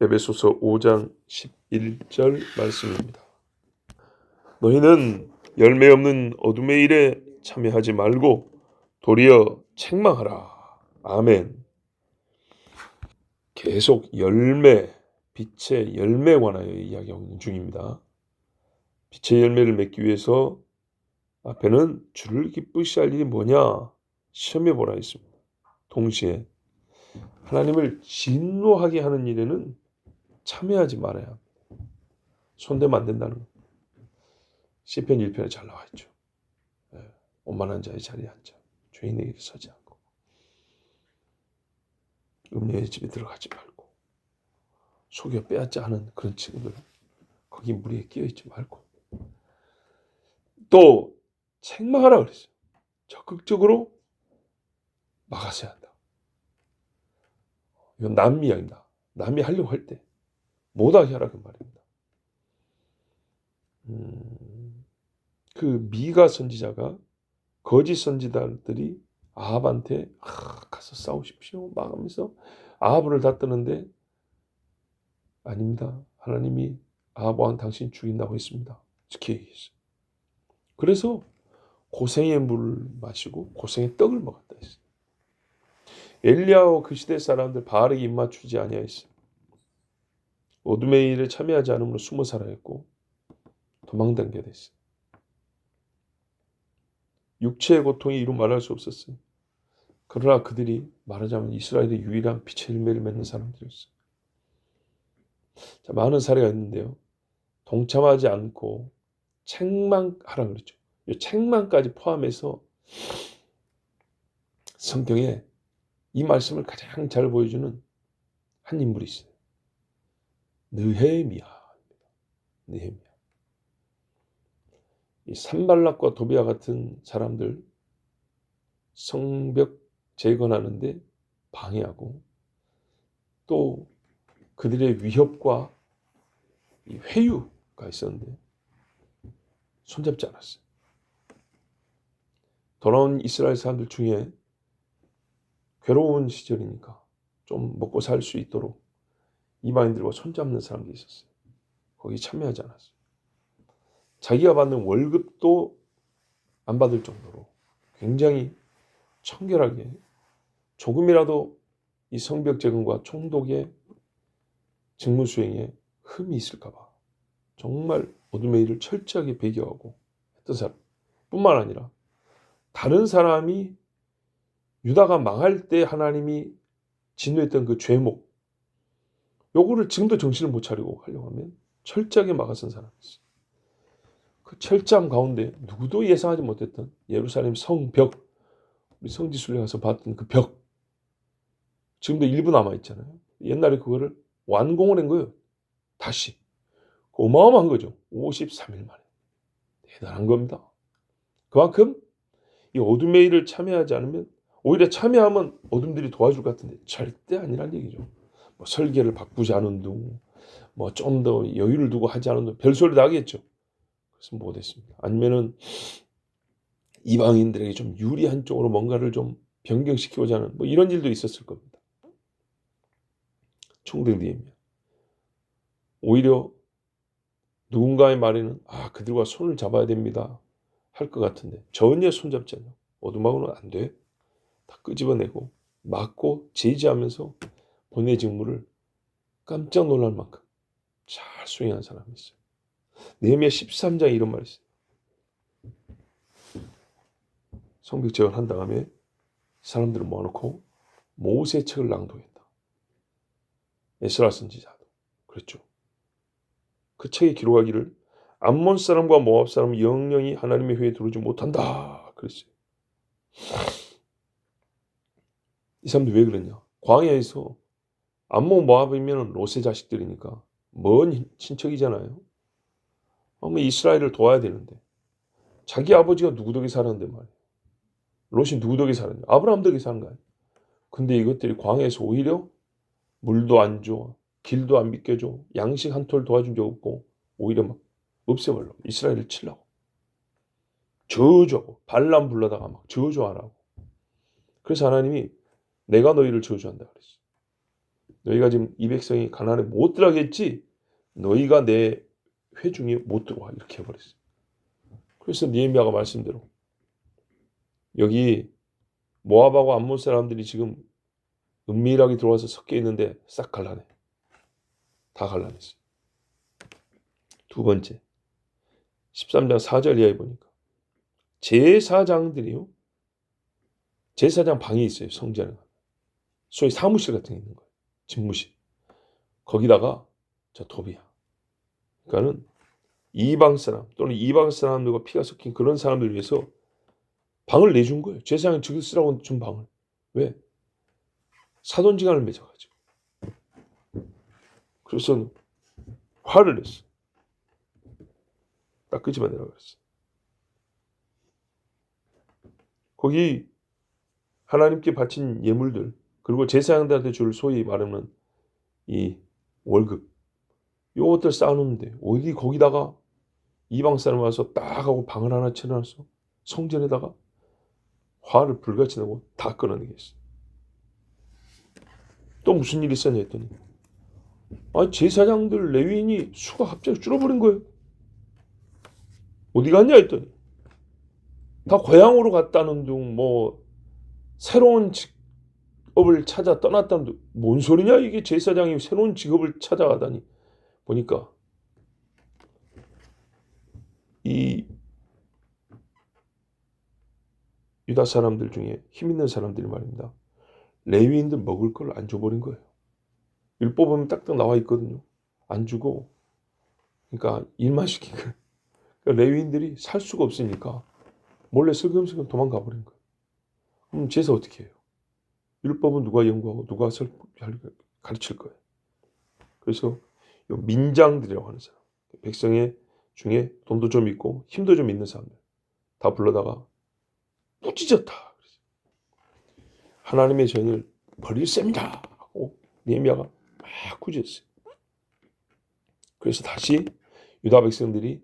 에베소서 5장 11절 말씀입니다. 너희는 열매 없는 어둠의 일에 참여하지 말고 도리어 책망하라. 아멘. 계속 열매, 빛의 열매에 관하여 이야기하고 있는 중입니다. 빛의 열매를 맺기 위해서 앞에는 주를 기쁘시게 할 일이 뭐냐? 시험해 보라 했습니다. 동시에 하나님을 진노하게 하는 일에는 참여하지 말아야 합니다. 손대면 안 된다는 것. 시편 1편에 잘 나와 있죠. 오만한 자의 자리에 앉아 죄인에게 서지 않고 음녀의 집에 들어가지 말고 속여 빼앗지 않은 그런 친구들 거기 무리에 끼어있지 말고 또 책망하라 그랬어요. 적극적으로 막아서야 한다. 이건 남 이야기입니다. 남이 하려고 할 때 못하게 하라 그 말입니다. 그 미가 선지자가 거짓 선지자들이 아합한테 가서 싸우십시오 막 하면서 아합을 다 뜨는데 아닙니다. 하나님이 아합 왕 당신 죽인다고 했습니다. 이렇게 얘기했어요. 그래서 고생의 물을 마시고 고생의 떡을 먹었다 했어요. 엘리야와 그 시대 사람들 바알에게 입맞추지 아니하였어요. 어둠의 일에 참여하지 않음으로 숨어 살아야 했고 도망다니게 됐어요. 육체의 고통이 이루 말할 수 없었어요. 그러나 그들이 말하자면 이스라엘의 유일한 빛의 열매를 맺는 사람들이었어요. 자, 많은 사례가 있는데요. 동참하지 않고 책망하라 그랬죠. 이 책망까지 포함해서 성경에 이 말씀을 가장 잘 보여주는 한 인물이 있어요. 느헤미야. 느헤미야. 이 산발락과 도비아 같은 사람들 성벽 재건하는데 방해하고 또 그들의 위협과 이 회유가 있었는데 손잡지 않았어요. 돌아온 이스라엘 사람들 중에 괴로운 시절이니까 좀 먹고 살 수 있도록 이방인들과 손잡는 사람들이 있었어요. 거기에 참여하지 않았어요. 자기가 받는 월급도 안 받을 정도로 굉장히 청결하게 조금이라도 이 성벽 재건과 총독의 직무 수행에 흠이 있을까 봐 정말 어둠의 일을 철저하게 배교하고 했던 사람 뿐만 아니라 다른 사람이 유다가 망할 때 하나님이 진노했던 그 죄목 요거를 지금도 정신을 못 차리고 하려고 하면 철저하게 막아선 사람이 있어요. 그 철저함 가운데 누구도 예상하지 못했던 예루살렘 성벽, 우리 성지순례 가서 봤던 그 벽 지금도 일부 남아있잖아요. 옛날에 그거를 완공을 한 거예요. 다시. 어마어마한 거죠. 53일 만에. 대단한 겁니다. 그만큼 이 어둠의 일을 참여하지 않으면 오히려 참여하면 어둠들이 도와줄 것 같은데 절대 아니란 얘기죠. 뭐 설계를 바꾸지 않은 둥, 뭐 좀 더 여유를 두고 하지 않은 둥 별소리 나겠죠. 그래서 못했습니다. 아니면은 이방인들에게 좀 유리한 쪽으로 뭔가를 좀 변경시키고자 하는 뭐 이런 일도 있었을 겁니다. 총대님이야. 오히려 누군가의 말에는 그들과 손을 잡아야 됩니다 할 것 같은데 전혀 손잡지 않아요. 어둠하고는 안 돼. 다 끄집어내고 막고 제지하면서 본인의 직무를 깜짝 놀랄 만큼 잘 수행한 사람이 있어요. 느헤미야 13장에 이런 말이 있어요. 성벽 재건한 다음에 사람들을 모아놓고 모세 책을 낭독했다. 에스라 선지자도 그랬죠. 그 책에 기록하기를 암몬 사람과 모압 사람은 영영이 하나님의 회에 들어오지 못한다 그랬어요. 이 사람들 왜 그러냐? 광야에서 암몬 모압이면 롯의 자식들이니까 먼 친척이잖아요. 이스라엘을 도와야 되는데 자기 아버지가 누구 덕에 살았는데 말이에요. 롯이 누구 덕에 살았냐? 아브라함 덕에 사는 거야. 근데 이것들이 광야에서 오히려 물도 안 줘, 길도 안 비켜줘, 양식 한 톨 도와준 적 없고 오히려 막 없애버려. 이스라엘을 치려고. 저주하고 발람 불러다가 막 저주하라고. 그래서 하나님이 내가 너희를 저주한다 그랬어. 너희가 지금 이 백성이 가나안에 못 들어가겠지? 너희가 내 회중에 못 들어와. 이렇게 해버렸어요. 그래서 느헤미야가 말씀대로 여기 모압하고 암몬 사람들이 지금 은밀하게 들어와서 섞여 있는데 싹 갈라내. 다 갈라냈어요. 두 번째 13장 4절 이하에 보니까 제사장들이요. 제사장 방이 있어요. 성전에. 소위 사무실 같은 게 있는 거예요. 집무실. 거기다가 저 도비야. 그러니까는 이방 사람 또는 이방 사람들과 피가 섞인 그런 사람들 위해서 방을 내준 거예요. 제사장이 저기 쓰라고 준 방을. 왜? 사돈지간을 맺어가지고. 그래서 화를 냈어. 딱 끄집어내라 그랬어. 거기 하나님께 바친 예물들 그리고 제사장들한테 줄 소위 말하면 이 월급 요것들 쌓아놓는데 어디 거기다가 이방 사람 와서 딱 하고 방을 하나 쳐놨어. 성전에다가 화를 불같이 내고 다 끊어내겠어. 또 무슨 일이 있었냐 했더니 제사장들 레위인이 수가 갑자기 줄어버린 거예요. 어디 갔냐 했더니 다 고향으로 갔다는 둥 뭐 새로운 직업을 찾아 떠났다는 둥 뭔 소리냐 이게 제사장이 새로운 직업을 찾아가다니 보니까 이 유다 사람들 중에 힘 있는 사람들이 말입니다. 레위인들 먹을 걸 안 줘버린 거예요. 율법 보면 딱딱 나와 있거든요. 안 주고 그러니까 일만 시킨 거예요. 그러니까 레위인들이 살 수가 없으니까 몰래 슬금슬금 도망가 버린 거예요. 그럼 제사 어떻게 해요? 율법은 누가 연구하고 누가 가르칠 거예요. 그래서 민장들이라고 하는 사람, 백성의 중에 돈도 좀 있고 힘도 좀 있는 사람들 다 불러다가 꾸짖었다. 하나님의 전을 버릴 셈이다 하고 느헤미야가 막 꾸짖었어요. 그래서 다시 유다 백성들이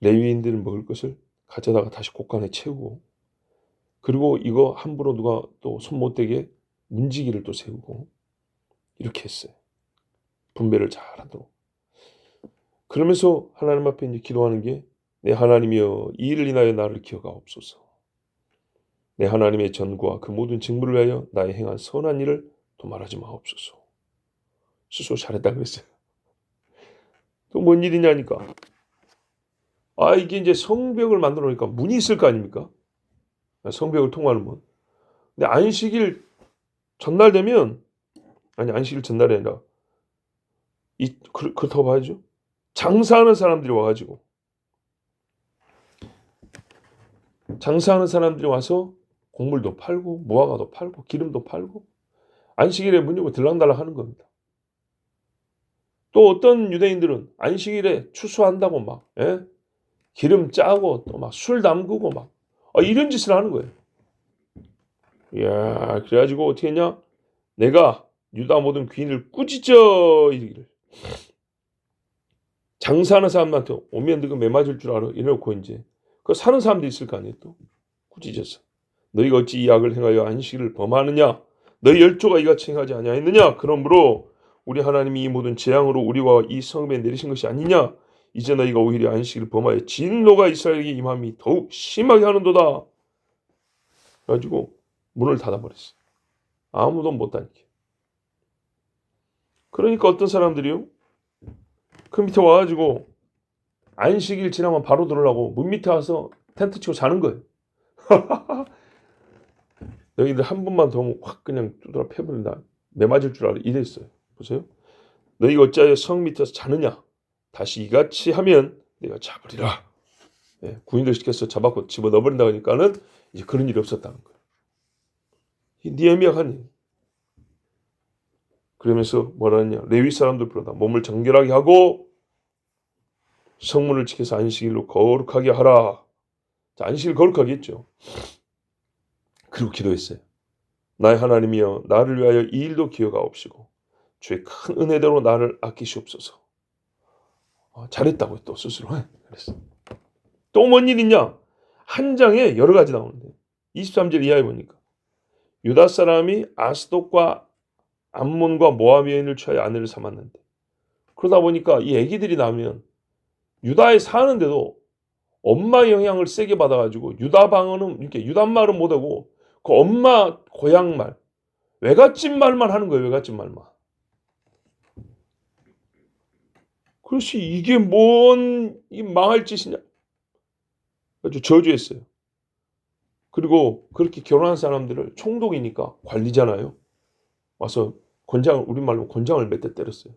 레위인들 먹을 것을 가져다가 다시 곳간에 채우고 그리고 이거 함부로 누가 또 손 못 대게 문지기를 또 세우고 이렇게 했어요. 분배를 잘하도록. 그러면서 하나님 앞에 이제 기도하는 게 내 하나님이여 이 일을 인하여 나를 기억하옵소서. 내 하나님의 전과 그 모든 직무를 위하여 나의 행한 선한 일을 도말하지 마옵소서. 스스로 잘했다 그랬어요. 또 뭔 일이냐니까. 이게 이제 성벽을 만들어 놓으니까 문이 있을 거 아닙니까? 성벽을 통하는 문. 근데 안식일 전날되면 안식일 전날이 아니라 그렇다고 봐야죠. 장사하는 사람들이 와가지고 장사하는 사람들이 와서 곡물도 팔고 무화과도 팔고 기름도 팔고 안식일에 문 열고 들락달락 하는 겁니다. 또 어떤 유대인들은 안식일에 추수한다고 막 기름 짜고 또 막 술 담그고 막 이런 짓을 하는 거예요. 이야, 그래가지고 어떻게 했냐? 내가 유다 모든 귀인을 꾸짖어 이르기를 장사하는 사람한테 오면 너가 매 맞을 줄 알아 이래놓고 이제 그 사는 사람도 있을 거 아니에요. 또 꾸짖었어. 너희가 어찌 이 악을 행하여 안식일을 범하느냐? 너희 열조가 이같이 행하지 아니하였느냐? 그러므로 우리 하나님이 이 모든 재앙으로 우리와 이 성읍에 내리신 것이 아니냐? 이제 너희가 오히려 안식일을 범하여 진노가 이스라엘에게 임함이 더욱 심하게 하는도다. 그래가지고 문을 닫아버렸어. 아무도 못 다니게. 그러니까 어떤 사람들이요? 그 밑에 와가지고 안식일 지나면 바로 들어오려고 문 밑에 와서 텐트 치고 자는 거예요. 너희들 한 번만 더 확 그냥 두드려 패버린다. 매 맞을 줄 알아. 이랬어요. 보세요. 너희가 어찌하여 성 밑에서 자느냐? 다시 이같이 하면 내가 잡으리라. 군인들 시켜서 잡아고 집어넣어버린다 하니까는 이제 그런 일이 없었다는 거예요. 느헤미야가 한 일. 그러면서 뭐라 하냐? 레위 사람들 불러다 몸을 정결하게 하고 성문을 지켜서 안식일로 거룩하게 하라. 자, 안식일 거룩하게 했죠. 그리고 기도했어요. 나의 하나님이여 나를 위하여 이 일도 기억하옵시고 주의 큰 은혜대로 나를 아끼시옵소서. 잘했다고 또 스스로 그랬어. 또 뭔 일 있냐? 한 장에 여러 가지 나오는데 23절 이하에 보니까 유다 사람이 아스돗과 암몬과 모압 여인을 취하여 아내를 삼았는데 그러다 보니까 이 애기들이 나면 유다에 사는데도 엄마 영향을 세게 받아가지고 유다 방언은 이렇게 유다 말은 못하고 그 엄마 고향 말 외갓집 말만 하는 거예요. 외갓집 말만. 그렇지 이게 뭔 이 망할 짓이냐. 아주 저주했어요. 그리고 그렇게 결혼한 사람들을 총독이니까 관리잖아요. 와서 권장을 우리말로 권장을 몇 대 때렸어요.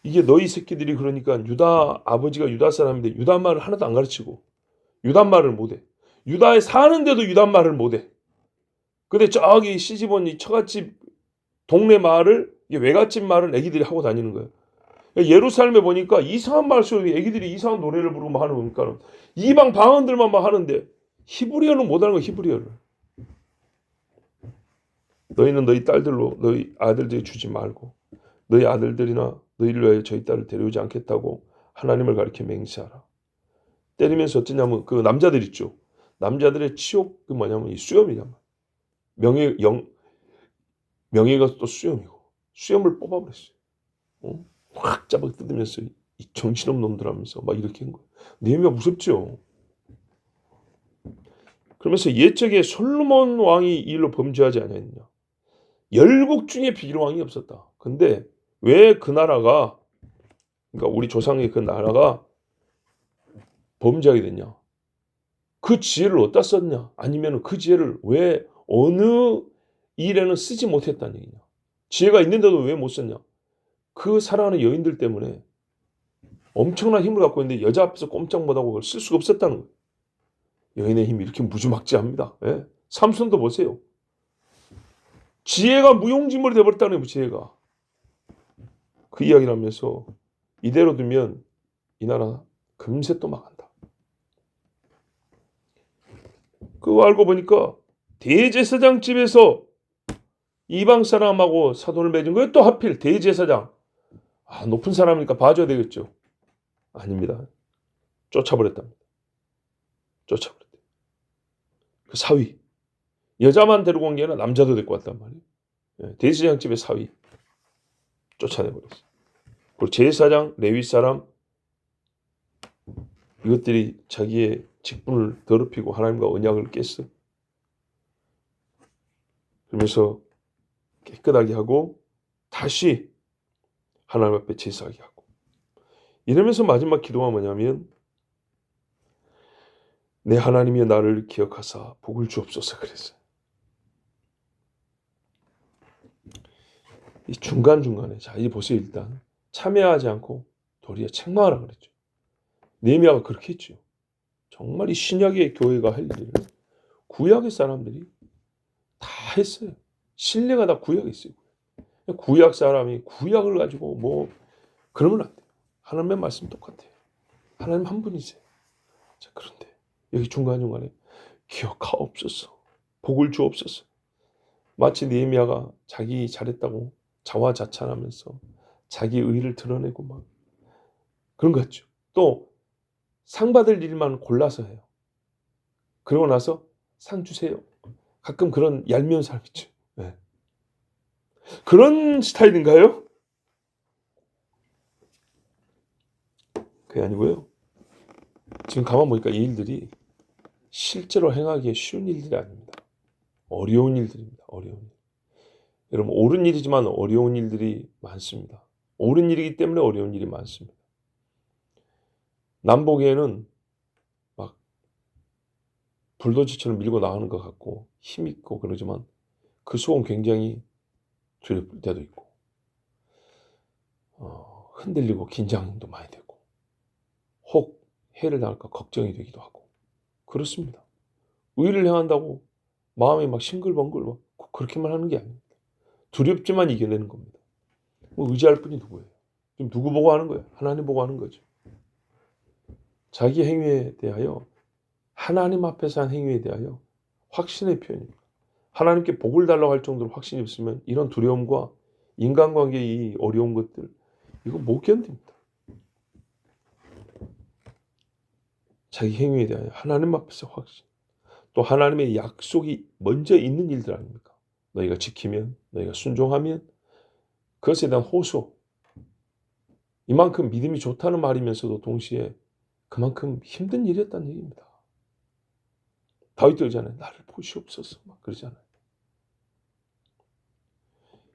이게 너희 새끼들이 그러니까 유다 아버지가 유다 사람인데 유다 말을 하나도 안 가르치고 유다 말을 못해. 유다에 사는데도 유다 말을 못해. 근데 저기 시집온 이 처갓집 동네 말을 이게 외갓집 말을 애기들이 하고 다니는 거예요. 예루살렘에 보니까 이상한 말 소리 애기들이 이상한 노래를 부르고 하는 거니까 이방 방언들만 막 하는데 히브리어는 못하는 거야. 히브리어를. 너희는 너희 딸들로 너희 아들들이 주지 말고 너희 아들들이나 너희를 위하여 저희 딸을 데려오지 않겠다고 하나님을 가리켜 맹세하라. 때리면서 어쩌냐면 그 남자들 있죠. 남자들의 치욕 그 뭐냐면 이 수염이란 명예가 또 수염이고 수염을 뽑아버렸어요. 확 잡아 뜯으면서 이 정신없는 놈들 하면서 막 이렇게 한 거예요. 느헤미야 무섭죠. 그러면서 옛적에 솔로몬 왕이 이 일로 범죄하지 않았느냐. 열국 중에 비길 왕이 없었다. 근데 왜 그 나라가 그러니까 우리 조상의 그 나라가 범죄하게 됐냐? 그 지혜를 어디다 썼냐? 아니면 그 지혜를 왜 어느 일에는 쓰지 못했다는 얘기냐? 지혜가 있는데도 왜 못 썼냐? 그 사랑하는 여인들 때문에 엄청난 힘을 갖고 있는데 여자 앞에서 꼼짝 못하고 그걸 쓸 수가 없었다는 거예요. 여인의 힘이 이렇게 무지막지합니다. 예? 삼손도 보세요. 지혜가 무용지물이 되어버렸다는 거예요. 지혜가. 그 이야기를 하면서 이대로 두면 이 나라 금세 또 망한다. 그거 알고 보니까 대제사장 집에서 이방 사람하고 사돈을 맺은 거예요. 또 하필 대제사장. 높은 사람이니까 봐줘야 되겠죠. 아닙니다. 쫓아버렸답니다. 쫓아버렸대요. 그 사위. 여자만 데리고 온 게 아니라 남자도 데리고 왔단 말이에요. 대제사장 집의 사위. 쫓아내버렸어요. 그리고 제사장, 레위 사람 이것들이 자기의 직분을 더럽히고 하나님과 언약을 깼어. 그러면서 깨끗하게 하고 다시 하나님 앞에 제사하게 하고 이러면서 마지막 기도가 뭐냐면 내 하나님이여 나를 기억하사 복을 주옵소서 그랬어요. 이 중간중간에 자, 이 보세요. 일단 참여하지 않고 도리어 책망하라 그랬죠. 느헤미야가 그렇게 했죠. 정말 이 신약의 교회가 할 일을 구약의 사람들이 다 했어요. 신뢰가 다 구약에 있어요. 구약 사람이 구약을 가지고 뭐 그러면 안 돼요. 하나님의 말씀 똑같아요. 하나님 한 분이세요. 자, 그런데 여기 중간중간에 기억하옵소서. 복을 주옵소서. 마치 느헤미야가 자기 잘했다고 자화자찬하면서 자기 의를 드러내고 막 그런 것 같죠. 또 상 받을 일만 골라서 해요. 그러고 나서 상 주세요. 가끔 그런 얄미운 사람 있죠. 네. 그런 스타일인가요? 그게 아니고요. 지금 가만 보니까 이 일들이 실제로 행하기에 쉬운 일들이 아닙니다. 어려운 일들입니다. 어려운 일. 여러분 옳은 일이지만 어려운 일들이 많습니다. 옳은 일이기 때문에 어려운 일이 많습니다. 남보기에는 막 불도저처럼 밀고 나가는 것 같고 힘있고 그러지만 그 속은 굉장히 두렵을 때도 있고 흔들리고 긴장도 많이 되고 혹 해를 당할까 걱정이 되기도 하고 그렇습니다. 의를 행한다고 마음이 막 싱글벙글 막 그렇게만 하는 게 아닙니다. 두렵지만 이겨내는 겁니다. 뭐 의지할 분이 누구예요? 지금 누구 보고 하는 거예요? 하나님 보고 하는 거죠. 자기 행위에 대하여 하나님 앞에서 한 행위에 대하여 확신의 표현입니다. 하나님께 복을 달라고 할 정도로 확신이 없으면 이런 두려움과 인간관계의 이 어려운 것들 이거 못 견딥니다. 자기 행위에 대하여 하나님 앞에서 확신 또 하나님의 약속이 먼저 있는 일들 아닙니까? 너희가 지키면, 너희가 순종하면 그것에 대한 호소, 이만큼 믿음이 좋다는 말이면서도 동시에 그만큼 힘든 일이었다는 얘기입니다. 다윗도 그러잖아요. 나를 보시옵소서 막 그러잖아요.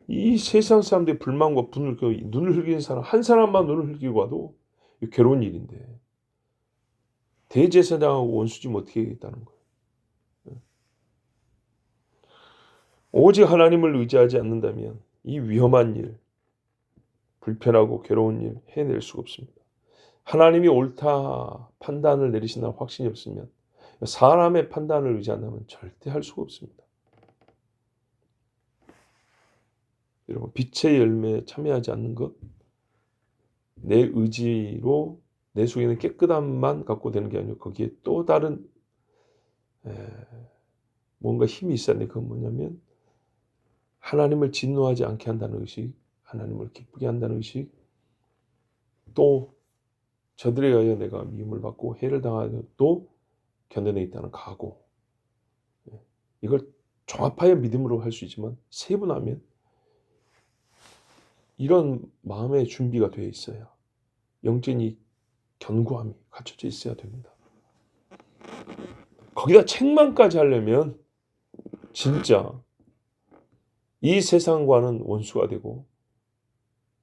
이 세상 사람들의 불만과 분을 눈을 흘기는 사람 한 사람만 눈을 흘기고 와도 괴로운 일인데 대제사장하고 원수지면 어떻게 하겠다는 거예요. 오직 하나님을 의지하지 않는다면 이 위험한 일, 불편하고 괴로운 일 해낼 수가 없습니다. 하나님이 옳다 판단을 내리신다는 확신이 없으면 사람의 판단을 의지한다면 절대 할 수가 없습니다. 여러분, 빛의 열매에 참여하지 않는 것, 내 의지로 내 속에는 깨끗함만 갖고 되는 게 아니고 거기에 또 다른 뭔가 힘이 있어야 돼. 그건 뭐냐면 하나님을 진노하지 않게 한다는 의식, 하나님을 기쁘게 한다는 의식, 또 저들에 의하여 내가 미움을 받고 해를 당하여도 견뎌내 있다는 각오. 이걸 종합하여 믿음으로 할 수 있지만 세분하면 이런 마음의 준비가 되어 있어야 영적인 견고함이 갖춰져 있어야 됩니다. 거기다 책망까지 하려면 진짜 이 세상과는 원수가 되고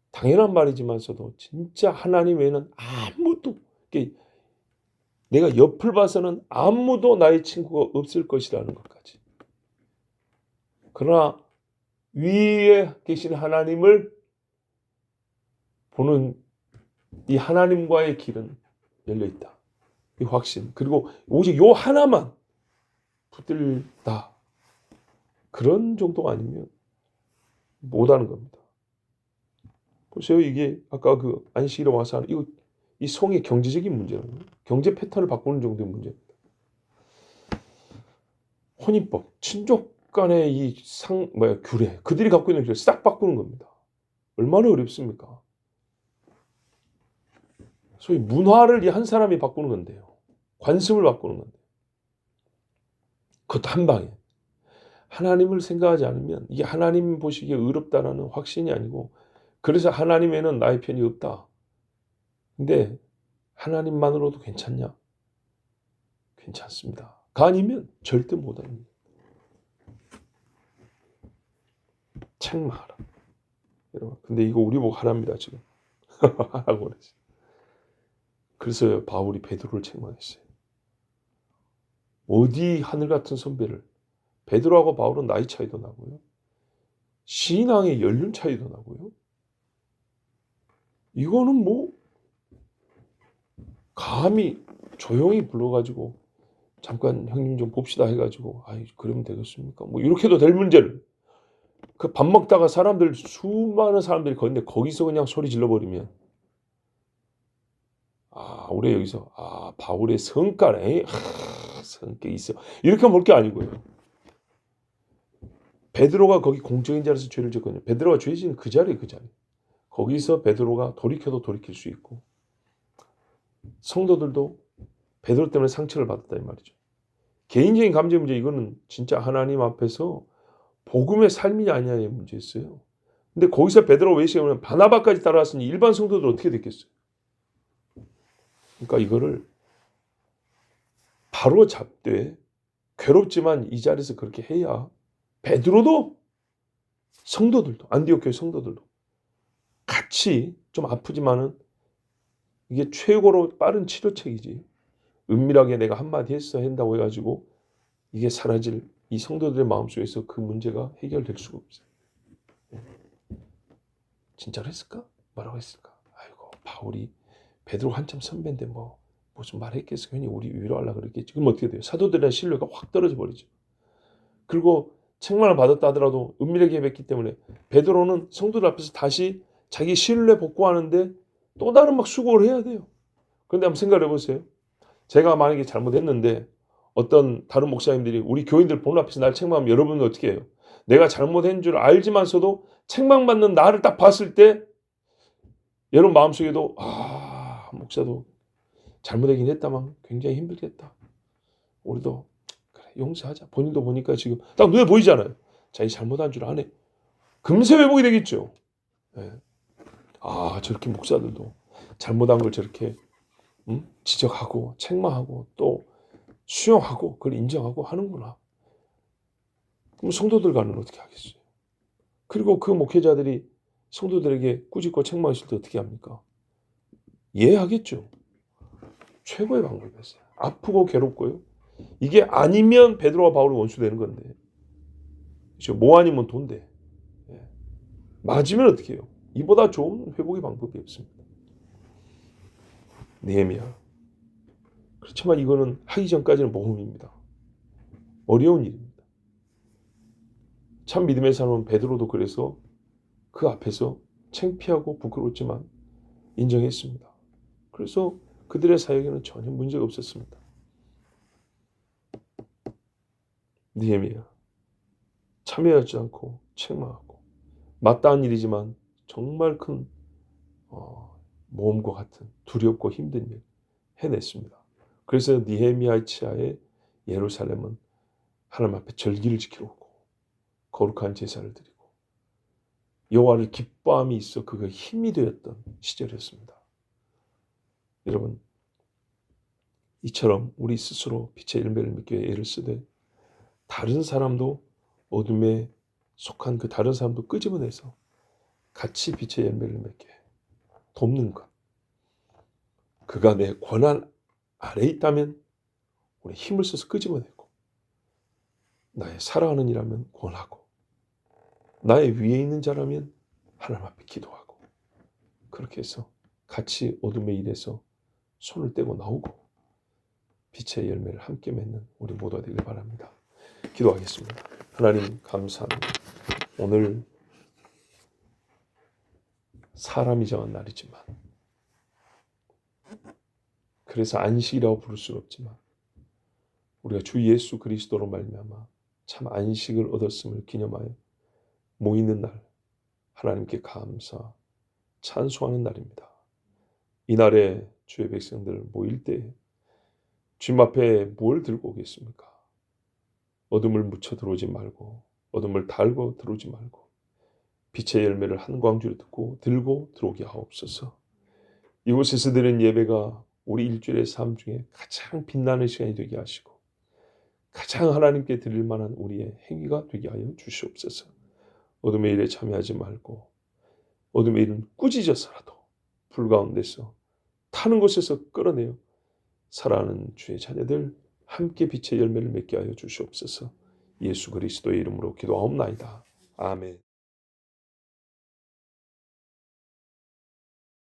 당연한 말이지만서도 진짜 하나님 외에는 아무도, 내가 옆을 봐서는 아무도 나의 친구가 없을 것이라는 것까지. 그러나 위에 계신 하나님을 보는 이 하나님과의 길은 열려있다. 이 확신. 그리고 오직 요 하나만 붙들다. 그런 정도가 아니면 못하는 겁니다. 보세요. 이게 아까 그 안식일에 와서 하는 이 성의 경제적인 문제라는 경제 패턴을 바꾸는 정도의 문제입니다. 혼인법, 친족 간의 이 규례, 그들이 갖고 있는 규례 싹 바꾸는 겁니다. 얼마나 어렵습니까? 소위 문화를 이 한 사람이 바꾸는 건데요. 관습을 바꾸는 건데. 그것도 한 방에. 하나님을 생각하지 않으면 이게 하나님 보시기에 의롭다라는 확신이 아니고, 그래서 하나님에는 나의 편이 없다. 근데 하나님만으로도 괜찮냐? 괜찮습니다. 가 아니면 절대 못합니다. 책망하라. 여러분, 근데 이거 우리 보고 하랍니다 지금. 하라고 그랬어요. 그래서 바울이 베드로를 책망했어요. 어디 하늘 같은 선배를. 베드로하고 바울은 나이 차이도 나고요. 신앙의 연륜 차이도 나고요. 이거는 뭐 감히 조용히 불러가지고 잠깐 형님 좀 봅시다 해가지고 그러면 되겠습니까? 뭐 이렇게도 될 문제를 그 밥 먹다가 수많은 사람들이 거는데 거기서 그냥 소리 질러버리면 우리 여기서 바울의 성깔에 성격이 있어 이렇게 볼 게 아니고요. 베드로가 거기 공적인 자리에서 죄를 짓거든요. 베드로가 죄 지은 그 자리. 거기서 베드로가 돌이켜도 돌이킬 수 있고 성도들도 베드로 때문에 상처를 받았다 이 말이죠. 개인적인 감정 문제, 이거는 진짜 하나님 앞에서 복음의 삶이 아니냐의 문제였어요. 근데 거기서 베드로가 왜 시험을 바나바까지 따라왔으니 일반 성도들 어떻게 됐겠어요? 그러니까 이거를 바로 잡되 괴롭지만 이 자리에서 그렇게 해야 베드로도 성도들도 안디옥 교회 성도들도 같이 좀 아프지만은 이게 최고로 빠른 치료책이지. 은밀하게 내가 한마디 했어 한다고 해가지고 이게 사라질 이 성도들의 마음속에서 그 문제가 해결될 수가 없어요. 진짜로 했을까? 뭐라고 했을까? 아이고 바울이 베드로가 한참 선배인데 무슨 말 했겠어? 괜히 우리 위로하려고 그랬겠지. 그럼 어떻게 돼요? 사도들의 신뢰가 확 떨어져 버리죠. 그리고 책망을 받았다 하더라도 은밀하게 뵙기 때문에 베드로는 성도들 앞에서 다시 자기 신뢰 복구하는데 또 다른 수고를 해야 돼요. 그런데 한번 생각을 해보세요. 제가 만약에 잘못했는데 어떤 다른 목사님들이 우리 교인들 보는 앞에서 날 책망하면 여러분은 어떻게 해요? 내가 잘못한 줄 알지만서도 책망받는 나를 딱 봤을 때 여러분 마음속에도 목사도 잘못하긴 했다만 굉장히 힘들겠다. 우리도 그래 용서하자. 본인도 보니까 지금 딱 눈에 보이잖아요. 자기 잘못한 줄 아네. 금세 회복이 되겠죠. 예. 저렇게 목사들도 잘못한 걸 저렇게 지적하고 책망하고 또 수용하고 그걸 인정하고 하는구나. 그럼 성도들과는 어떻게 하겠어요? 그리고 그 목회자들이 성도들에게 꾸짖고 책망했을 때 어떻게 합니까? 이해하겠죠. 최고의 방법이었어요. 아프고 괴롭고요. 이게 아니면 베드로와 바울이 원수 되는 건데, 그렇죠? 뭐 아니면 돈데. 예. 맞으면 어떻게 해요? 이보다 좋은 회복의 방법이 없습니다. 느헤미야. 그렇지만 이거는 하기 전까지는 모험입니다. 어려운 일입니다. 참 믿음의 사람은 베드로도 그래서 그 앞에서 창피하고 부끄럽지만 인정했습니다. 그래서 그들의 사역에는 전혀 문제가 없었습니다. 느헤미야. 참여하지 않고 책망하고 마땅한 일이지만 정말 큰 모험과 같은 두렵고 힘든 일 해냈습니다. 그래서 느헤미야의 치하에 예루살렘은 하나님 앞에 절기를 지키러 오고 거룩한 제사를 드리고 여호와를 기뻐함이 있어 그가 힘이 되었던 시절이었습니다. 여러분, 이처럼 우리 스스로 빛의 열매를 맺기 위해 애를 쓰되 다른 사람도 어둠에 속한 그 다른 사람도 끄집어내서 같이 빛의 열매를 맺게 돕는 것. 그가 내 권한 아래 있다면 우리 힘을 써서 끄집어내고 나의 사랑하는 이라면 권하고 나의 위에 있는 자라면 하나님 앞에 기도하고 그렇게 해서 같이 어둠의 일에서 손을 떼고 나오고 빛의 열매를 함께 맺는 우리 모두가 되길 바랍니다. 기도하겠습니다. 하나님 감사합니다. 오늘 사람이 정한 날이지만 그래서 안식이라고 부를 수는 없지만 우리가 주 예수 그리스도로 말미암아 참 안식을 얻었음을 기념하여 모이는 날 하나님께 감사 찬송하는 날입니다. 이날에 주의 백성들 모일 때 주님 앞에 뭘 들고 오겠습니까? 어둠을 묻혀 들어오지 말고 어둠을 달고 들어오지 말고 빛의 열매를 한 광주로 들고 들어오게 하옵소서. 이곳에서 드리는 예배가 우리 일주일의 삶 중에 가장 빛나는 시간이 되게 하시고 가장 하나님께 드릴 만한 우리의 행위가 되게 하여 주시옵소서. 어둠의 일에 참여하지 말고 어둠의 일은 꾸짖어서라도 불 가운데서 타는 곳에서 끌어내어 살아가는 주의 자녀들 함께 빛의 열매를 맺게 하여 주시옵소서. 예수 그리스도의 이름으로 기도하옵나이다. 아멘.